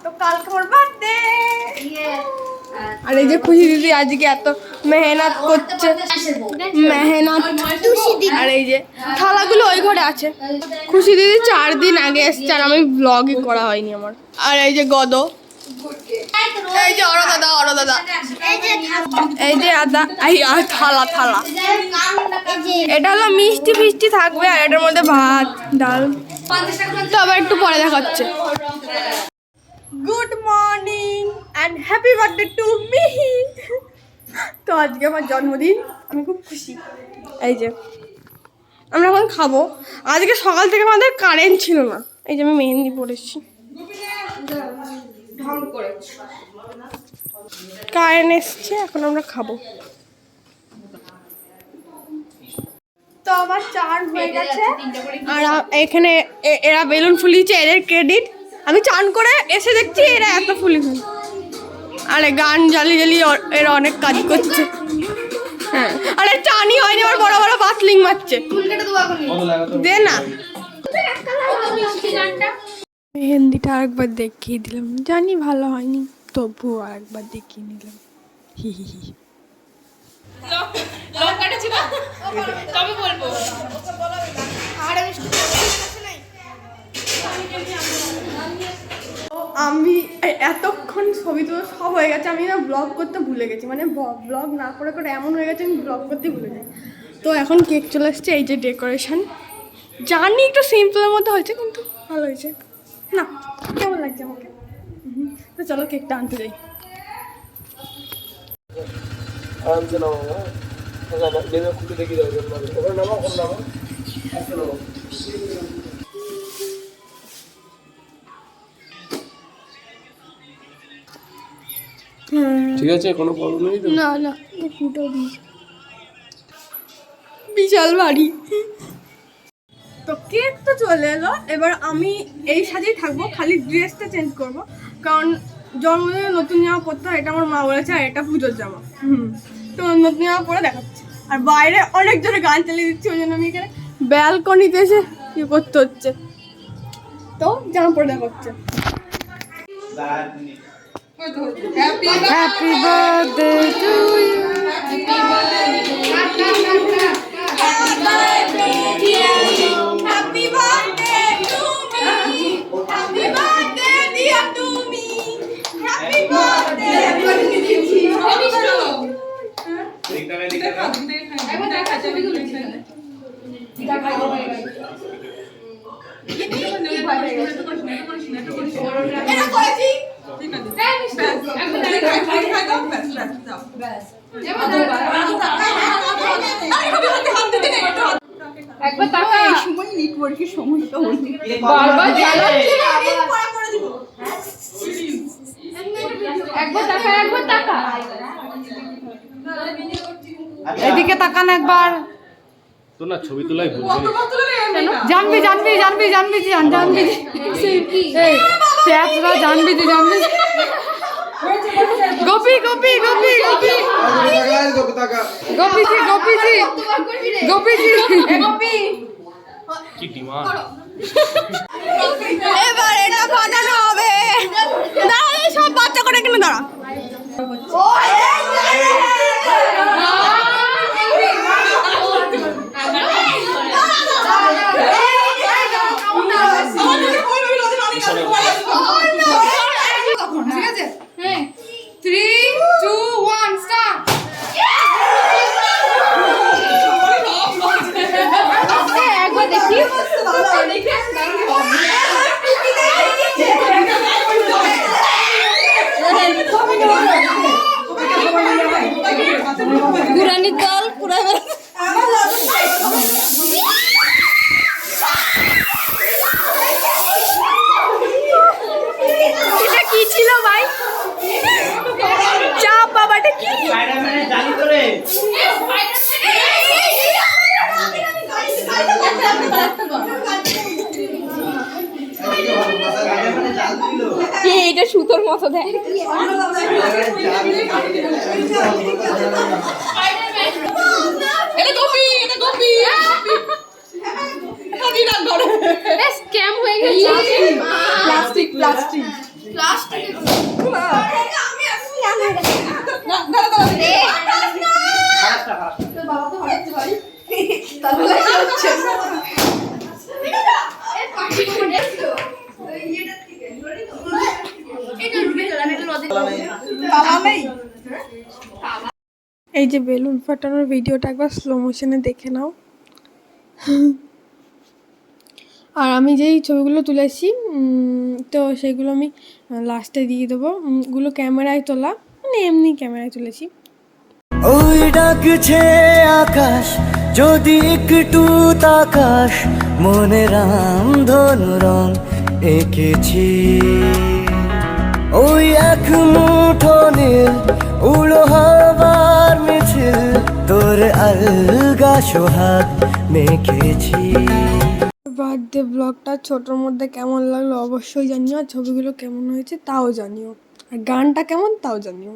তো কালকে আমার বার্থডে। আর এই যে খুশি দিদি আজকে এত মেহনত করছে, মেহনত। আর এই যে থালাগুলো ওই ঘরে আছে। খুশি দিদি 4 দিন আগে এসছে আর আমি ব্লগই করা হয়নি আমার। আর এই যে গদ, এই যে অর দাদা, এই যে আদা, এই থালা থালা। এটা হলো মিষ্টি ফিষ্টি থাকবে আর এটার মধ্যে ভাত ডাল। তো আবার একটু পরে দেখাচ্ছে। Good morning and happy birthday to me. তো আজকে আমার জন্মদিন, আমি খুব খুশি। এই যে আমরা এখন খাবো। আজকে সকাল থেকে আমাদের কারেন্ট ছিল না। এই যে আমি মেহেন্দি পরেছি, কারেন্ট এসছে, এখন আমরা খাবো। তো আমার চান হয়ে গেছে আর এখানে এরা বেলুন ফুলিয়েছে, এদের ক্রেডিট। আমি চান করে এসে দেখছি এরা এত ফুলিয়েছে। আরে গান জ্বালিয়ে এরা অনেক কাজ করছে। হ্যাঁ, আরে চানই হয়নি, আবার বড় বড় বাতলিং মারছে। দে না, মেহেন্দিটা আরেকবার দেখিয়ে দিলাম, জানি ভালো হয়নি, তবুও আরেকবার দেখিয়ে নিলাম। হি হি হি। আমি এতক্ষণ ছবি তো সব হয়ে গেছে, আমি না ব্লগ করতে ভুলে গেছি, মানে ব্লগ না করে করে এমন হয়ে গেছে আমি ব্লগ করতে ভুলে যাই। তো এখন কেক চলে এসছে, এই যে ডেকোরেশন, জানি একটু সিম্পলের মধ্যে হয়েছে কিন্তু ভালো হয়েছে না? কেমন লাগছে আমাকে? তো চলো কেকটা আনতে যাই। ঠিক আছে, কোনো প্রবলেম নেই তো? না না, ফুটো বিশাল ভারী। তো কেক তো চলে এলো, এবার আমি এই সাজেই থাকবো, খালি ড্রেসটা চেঞ্জ করব, কারণ জন্মদিনে নতুন জামা পরতে হয়, এটা আমার মা বলেছে, আর এটা পুজোর জামা। তো নতুন জামা পরে দেখাচ্ছে। আর বাইরে অনেক জোরে গান চালিয়ে দিচ্ছে, ওই জন্য আমি এখানে ব্যালকনিতে এসে কি করতে হচ্ছে। তো জামা পরে দেখাচ্ছে। Happy birthday to you, Happy birthday to me. Happy birthday dear to me. Happy birthday. একবার টাকা এই সময় নেটওয়ার্কের সমস্যা হচ্ছে, বারবার জ্বালাচ্ছে। একবার টাকা এদিকে তাকান একবার। তো না ছবি তোলাই ভুল জানবি গোপী কি ডিমান্ড। এবার এটা বানানো হবে। দাঁড়া, সব বাচ্চা করে কেন দাঁড়া। ঠিক আছে, 3, 2, 1 স্টার্ট। একবার দেখি গুরানি দল পুরা এটা কি ছিল ভাই? চাপ বাবাটা কি? জানি তো রে। এটা সুতোর মতো দেয়। এটা গোপী স্ক্যাম হয়ে গেছে। প্লাস্টিক এই যে বেলুন ফাটানোর ভিডিওটা একবার স্লো মোশনে দেখে নাও। আর আমি যেই ছবিগুলো তুলেছি তো সেগুলো আমি লাস্টে দিয়ে দেবো। ওগুলো ক্যামেরায় তোলা, মানে এমনি ক্যামেরায় তুলেছি। ওই ডাকছে আকাশ যদি একটু তাকাস, মনে রামধনু রং এঁকেছি। ওই এক মুঠো নীল উড়ো হবার মিছিল, তোর আলগা সোহাগ মেখেছি। বার্থডে ব্লগটা ছোটোর মধ্যে কেমন লাগলো অবশ্যই জানিও, আর ছবিগুলো কেমন হয়েছে তাও জানিও, আর গানটা কেমন তাও জানিও।